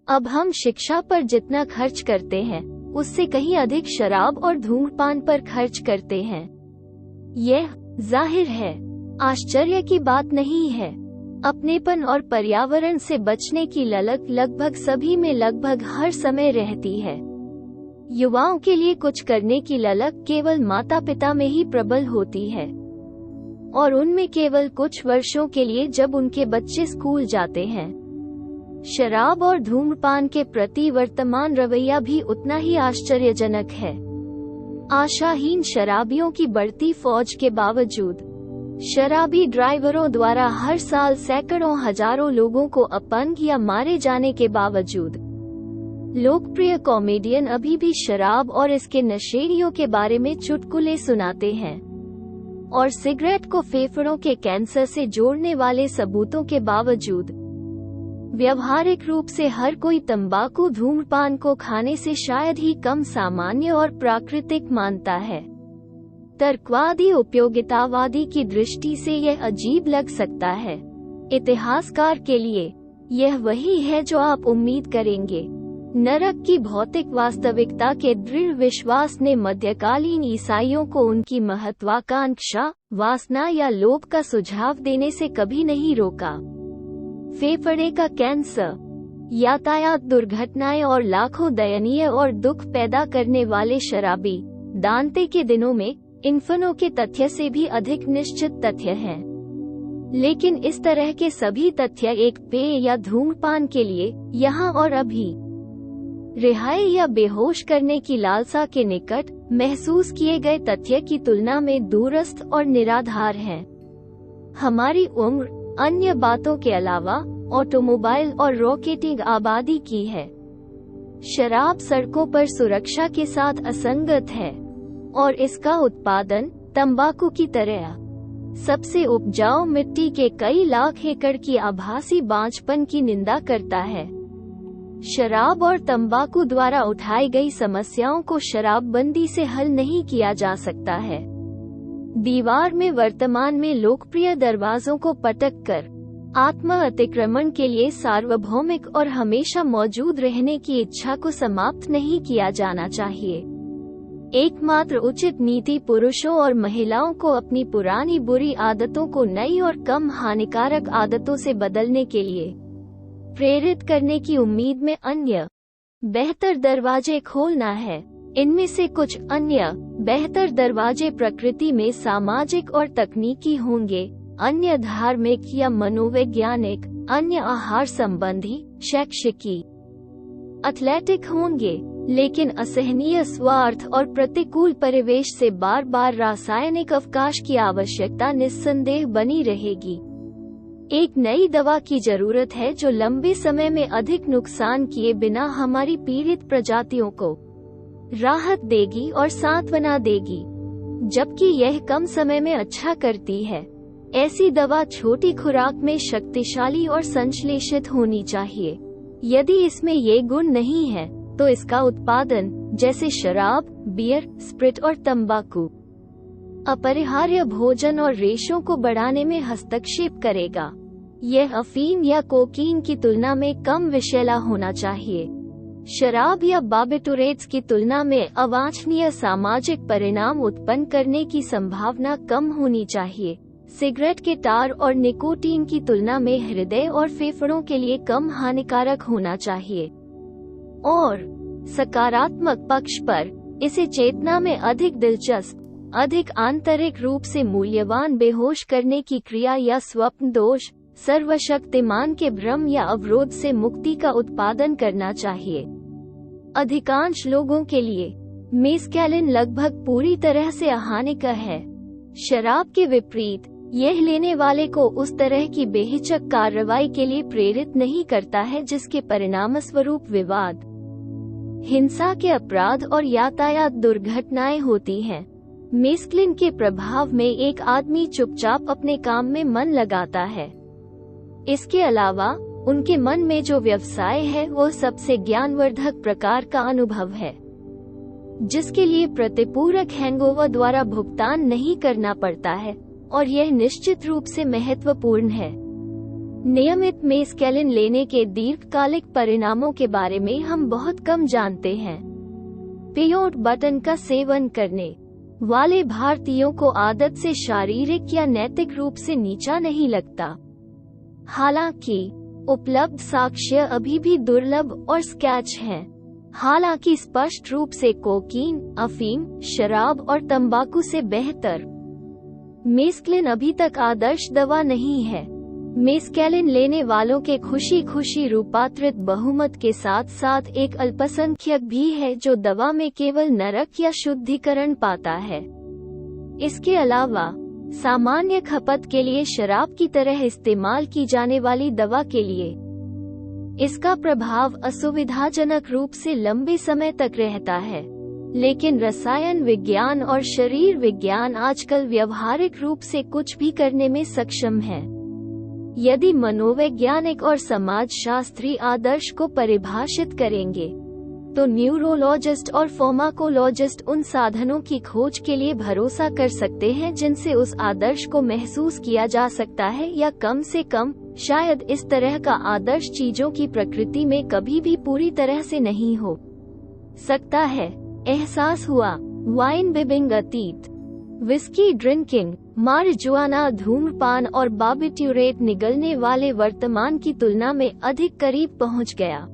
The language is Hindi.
अब हम शिक्षा पर जितना खर्च करते हैं उससे कहीं अधिक शराब और धूम्रपान पर खर्च करते हैं। यह जाहिर है आश्चर्य की बात नहीं है। अपनेपन और पर्यावरण से बचने की ललक लगभग सभी में लगभग हर समय रहती है। युवाओं के लिए कुछ करने की ललक केवल माता पिता में ही प्रबल होती है, और उनमें केवल कुछ वर्षों के लिए जब उनके बच्चे स्कूल जाते हैं। शराब और धूम्रपान के प्रति वर्तमान रवैया भी उतना ही आश्चर्यजनक है। आशाहीन शराबियों की बढ़ती फौज के बावजूद, शराबी ड्राइवरों द्वारा हर साल सैकड़ों हजारों लोगों को अपंग या मारे जाने के बावजूद, लोकप्रिय कॉमेडियन अभी भी शराब और इसके नशेड़ियों के बारे में चुटकुले सुनाते हैं, और सिगरेट को फेफड़ों के कैंसर से जोड़ने वाले सबूतों के बावजूद व्यवहारिक रूप से हर कोई तंबाकू धूम्रपान को खाने से शायद ही कम सामान्य और प्राकृतिक मानता है। तर्कवादी उपयोगितावादी की दृष्टि से यह अजीब लग सकता है। इतिहासकार के लिए यह वही है जो आप उम्मीद करेंगे। नरक की भौतिक वास्तविकता के दृढ़ विश्वास ने मध्यकालीन ईसाइयों को उनकी महत्वाकांक्षा, वासना या लोभ का सुझाव देने से कभी नहीं रोका। फेफड़े का कैंसर, यातायात दुर्घटनाएं और लाखों दयनीय और दुख पैदा करने वाले शराबी दांते के दिनों में इन्फनो के तथ्य से भी अधिक निश्चित तथ्य हैं। लेकिन इस तरह के सभी तथ्य एक पेय या धूम्रपान के लिए यहाँ और अभी रिहाई या बेहोश करने की लालसा के निकट महसूस किए गए तथ्य की तुलना में दूरस्थ और निराधार हैं। हमारी उम्र अन्य बातों के अलावा ऑटोमोबाइल और रॉकेटिंग आबादी की है। शराब सड़कों पर सुरक्षा के साथ असंगत है, और इसका उत्पादन तंबाकू की तरह सबसे उपजाऊ मिट्टी के कई लाख एकड़ की आभासी बांझपन की निंदा करता है। शराब और तंबाकू द्वारा उठाई गई समस्याओं को शराबबंदी से हल नहीं किया जा सकता है। दीवार में वर्तमान में लोकप्रिय दरवाजों को पटककर आत्म अतिक्रमण के लिए सार्वभौमिक और हमेशा मौजूद रहने की इच्छा को समाप्त नहीं किया जाना चाहिए। एकमात्र उचित नीति पुरुषों और महिलाओं को अपनी पुरानी बुरी आदतों को नई और कम हानिकारक आदतों से बदलने के लिए प्रेरित करने की उम्मीद में अन्य बेहतर दरवाजे खोलना है। इनमें से कुछ अन्य बेहतर दरवाजे प्रकृति में सामाजिक और तकनीकी होंगे, अन्य धार्मिक या मनोवैज्ञानिक, अन्य आहार संबंधी, शैक्षिकी, एथलेटिक होंगे। लेकिन असहनीय स्वार्थ और प्रतिकूल परिवेश से बार बार रासायनिक अवकाश की आवश्यकता निस्संदेह बनी रहेगी। एक नई दवा की जरूरत है जो लंबे समय में अधिक नुकसान किए बिना हमारी पीड़ित प्रजातियों को राहत देगी और सांत्वना देगी, जबकि यह कम समय में अच्छा करती है। ऐसी दवा छोटी खुराक में शक्तिशाली और संश्लेषित होनी चाहिए। यदि इसमें ये गुण नहीं है तो इसका उत्पादन, जैसे शराब, बियर, स्प्रिट और तंबाकू, अपरिहार्य भोजन और रेशों को बढ़ाने में हस्तक्षेप करेगा। यह अफीम या कोकीन की तुलना में कम विषैला होना चाहिए। शराब या बार्बिटूरेट्स की तुलना में अवांछनीय सामाजिक परिणाम उत्पन्न करने की संभावना कम होनी चाहिए। सिगरेट के टार और निकोटीन की तुलना में हृदय और फेफड़ों के लिए कम हानिकारक होना चाहिए। और सकारात्मक पक्ष पर, इसे चेतना में अधिक दिलचस्प, अधिक आंतरिक रूप से मूल्यवान बेहोश करने की क्रिया या स्वप्न दोष, सर्वशक्तिमान के भ्रम या अवरोध से मुक्ति का उत्पादन करना चाहिए। अधिकांश लोगों के लिए मेस्कैलिन लगभग पूरी तरह से अहानिकर है। शराब के विपरीत, यह लेने वाले को उस तरह की बेहिचक कार्रवाई के लिए प्रेरित नहीं करता है जिसके परिणामस्वरूप विवाद, हिंसा के अपराध और यातायात दुर्घटनाएं होती हैं। मेस्कलिन के प्रभाव में एक आदमी चुपचाप अपने काम में मन लगाता है। इसके अलावा उनके मन में जो व्यवसाय है वो सबसे ज्ञानवर्धक प्रकार का अनुभव है, जिसके लिए प्रतिपूरक हैंगओवर द्वारा भुगतान नहीं करना पड़ता है, और यह निश्चित रूप से महत्वपूर्ण है। नियमित मेस्केलिन लेने के दीर्घकालिक परिणामों के बारे में हम बहुत कम जानते हैं। पेयोट बटन का सेवन करने वाले भारतीयों को आदत से शारीरिक या नैतिक रूप से नीचा नहीं लगता। हालांकि उपलब्ध साक्ष्य अभी भी दुर्लभ और स्केच हैं। हालांकि स्पष्ट रूप से कोकीन, अफीम, शराब और तंबाकू से बेहतर मेस्केलिन अभी तक आदर्श दवा नहीं है। मेस्केलिन लेने वालों के खुशी खुशी रूपांतरित बहुमत के साथ साथ एक अल्पसंख्यक भी है जो दवा में केवल नरक या शुद्धिकरण पाता है। इसके अलावा सामान्य खपत के लिए शराब की तरह इस्तेमाल की जाने वाली दवा के लिए इसका प्रभाव असुविधाजनक रूप से लंबे समय तक रहता है। लेकिन रसायन विज्ञान और शरीर विज्ञान आजकल व्यावहारिक रूप से कुछ भी करने में सक्षम है। यदि मनोवैज्ञानिक और समाजशास्त्री आदर्श को परिभाषित करेंगे तो न्यूरोलॉजिस्ट और फार्माकोलॉजिस्ट उन साधनों की खोज के लिए भरोसा कर सकते हैं जिनसे उस आदर्श को महसूस किया जा सकता है, या कम से कम शायद इस तरह का आदर्श चीजों की प्रकृति में कभी भी पूरी तरह से नहीं हो सकता है। एहसास हुआ वाइन बिबिंग अतीत, विस्की ड्रिंकिंग, मारिजुआना धूम्रपान और बार्बिट्यूरेट निगलने वाले वर्तमान की तुलना में अधिक करीब पहुंच गया।